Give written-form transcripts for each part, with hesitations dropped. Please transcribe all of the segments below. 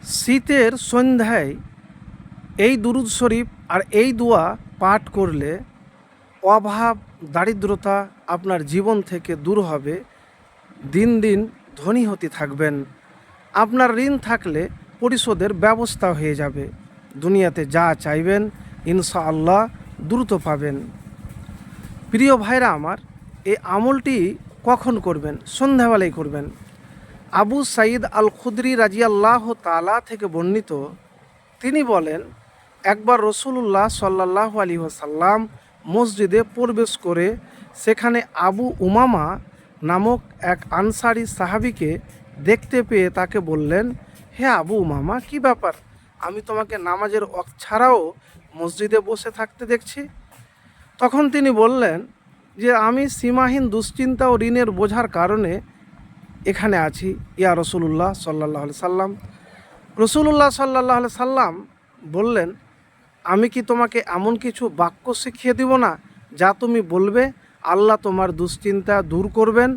শীতের সন্ধ্যায় এই দুরুদ শরীফ আর এই দোয়া পাঠ করলে অভাব দারিদ্রতা আপনার জীবন থেকে দূর হবে। দিন দিন ধনী হতে থাকবেন। আপনার ঋণ থাকলে পরিশোধের ব্যবস্থা হয়ে যাবে। দুনিয়াতে যা চাইবেন ইনশাআল্লাহ দ্রুত পাবেন। প্রিয় ভাইরা আমার, এই আমলটি কখন করবেন? সন্ধ্যাবেলায় করবেন। আবু সাঈদ আল খুদরি রাজিয়াল্লাহ তাআলা থেকে বর্ণিত, তিনি বলেন, একবার রসুলুল্লাহ সাল্লাল্লাহু আলাইহি ওয়াসাল্লাম মসজিদে প্রবেশ করে সেখানে আবু উমামা নামক এক আনসারি সাহাবীকে দেখতে পেয়ে তাকে বললেন, হে আবু উমামা, কি ব্যাপার? আমি তোমাকে নামাজের ওয়াক্ত ছাড়াও মসজিদে বসে থাকতে দেখছি। তখন তিনি বললেন যে আমি সীমাহীন দুশ্চিন্তা ও ঋণের বোঝার কারণে এখানে আছি ইয়া রসুলুল্লাহ সাল্লাল্লাহু আলাইহি সাল্লাম। রসুলুল্লাহ সাল্লাল্লাহু আলাইহি সাল্লাম বললেন, আমি কি তোমাকে এমন কিছু বাক্য শিখিয়ে দিব না যা তুমি বলবে আল্লাহ তোমার দুশ্চিন্তা দূর করবেন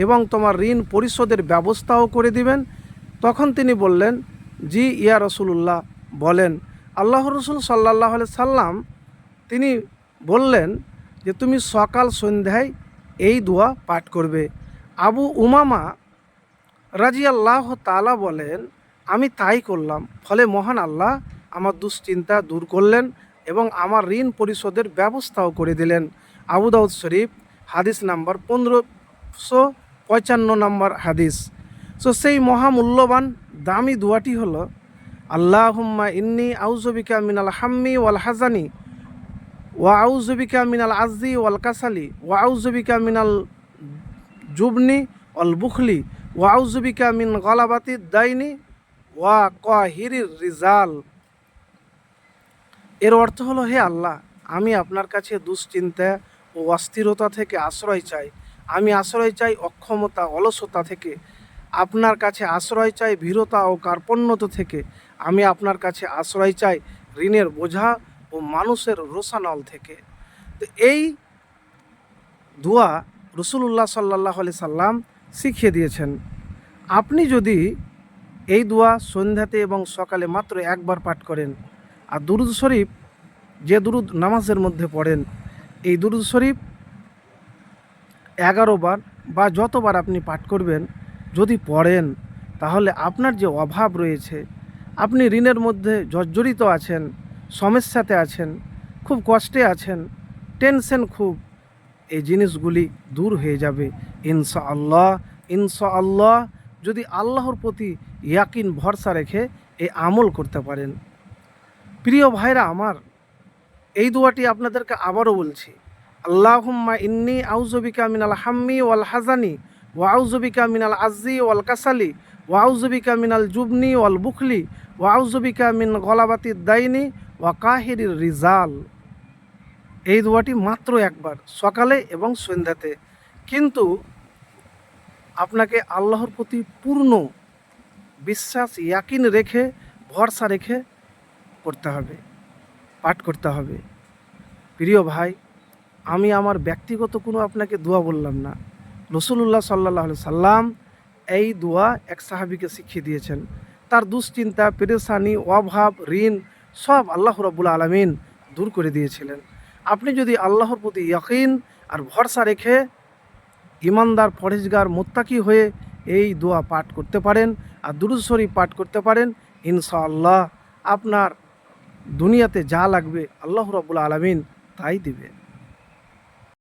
এবং তোমার ঋণ পরিশোধের ব্যবস্থাও করে দিবেন? তখন তিনি বললেন, জি ইয়া রসুলুল্লাহ, বলেন। আল্লাহ রসুল সাল্লাল্লাহু আলাইহি সাল্লাম তিনি বললেন যে তুমি সকাল সন্ধ্যায় এই দোয়া পাঠ করবে। আবু উমামা রাজিয়াল্লাহ তাআলা বলেন, আমি তাই করলাম। ফলে মহান আল্লাহ আমার দুশ্চিন্তা দূর করলেন এবং আমার ঋণ পরিশোধের ব্যবস্থাও করে দিলেন। আবু দাউদ শরীফ, হাদিস নাম্বার 1555 নম্বর হাদিস। সো সেই মহামূল্যবান দামি দোয়াটি হলো, আল্লাহুম্মা ইন্নী আউযুবিকা মিনাল হাম্মি ওয়াল হাজানি ওয়া আউযুবিকা মিনাল আজজি ওয়াল কাসালি ওয়া আউযুবিকা মিনাল জুবনি ওয়াল বুখলি ওয়া আউযুবিকা মিন গালাবাতিদ দাইনি ওয়া কাহিরির রিজাল। এর অর্থ হলো, হে আল্লাহ, আমি আপনার কাছে দুশ্চিন্তা ও অস্থিরতা থেকে আশ্রয় চাই। আমি আশ্রয় চাই অক্ষমতা অলসতা থেকে। আপনার কাছে আশ্রয় চাই ভীরতা ও কার্পণ্যতা থেকে। আমি আপনার কাছে আশ্রয় চাই ঋণের বোঝা ও মানুষের রোষানল থেকে। তো এই দোয়া রসুলুল্লাহ সাল্লাল্লাহু আলাইহি সাল্লাম শিখিয়ে দিয়েছেন। আপনি যদি এই দোয়া সন্ধ্যাতে এবং সকালে মাত্র একবার পাঠ করেন, আর দুরুদ শরীফ যে দুরুদ নামাজের মধ্যে পড়েন, এই দুরুদ শরীফ 11 বার বা যতবার আপনি পাঠ করবেন যদি পড়েন, তাহলে আপনার যে অভাব রয়েছে, আপনি ঋণের মধ্যে জর্জরিত আছেন, সমস্যাতে আছেন, খুব কষ্টে আছেন, টেনশন খুব, এই জিনিসগুলি দূর হয়ে যাবে ইনশাআল্লাহ। ইনশাআল্লাহ যদি আল্লাহর প্রতি ইয়াকিন ভরসা রেখে এই আমল করতে পারেন। প্রিয় ভাইরা আমার, এই দোয়াটি আপনাদেরকে আবারও বলছি, আল্লাহুম্মা ইন্নী আউযুবিকা মিনাল হাম্মি ওয়াল হাজানি ওয়া আউযুবিকা মিনাল আজজি ওয়াল কাসালি ওয়া আউযুবিকা মিনাল জুবনি ওয়াল বুখলি ওয়া আউযুবিকা মিন গলাবাতিদ দাইনি ওয়া কাহিরির রিজাল। এই দোয়াটি মাত্র একবার সকালে এবং সন্ধ্যাতে, কিন্তু আপনাকে আল্লাহর প্রতি পূর্ণ বিশ্বাস ইয়াকিন রেখে ভরসা রেখে করতে হবে, পাঠ করতে হবে। প্রিয় ভাই, আমি আমার ব্যক্তিগত কোনো আপনাকে দোয়া বললাম না। রসুলুল্লাহ সাল্লাল্লাহু আলাইহি সাল্লাম এই দোয়া এক সাহাবীকে শিখিয়ে দিয়েছেন। তার দুশ্চিন্তা, পেরেশানি, অভাব, ঋণ সব আল্লাহ রাব্বুল আলামিন দূর করে দিয়েছিলেন। আপনি যদি আল্লাহর প্রতি ইয়াকিন আর ভরসা রেখে ইমানদার, পরহেজগার, মুত্তাকি হয়ে এই দোয়া পাঠ করতে পারেন আর দুরূদ শরীফ পাঠ করতে পারেন, ইনশাআল্লাহ আপনার দুনিয়াতে যা লাগবে আল্লাহ রাব্বুল আলামিন তাই দিবেন।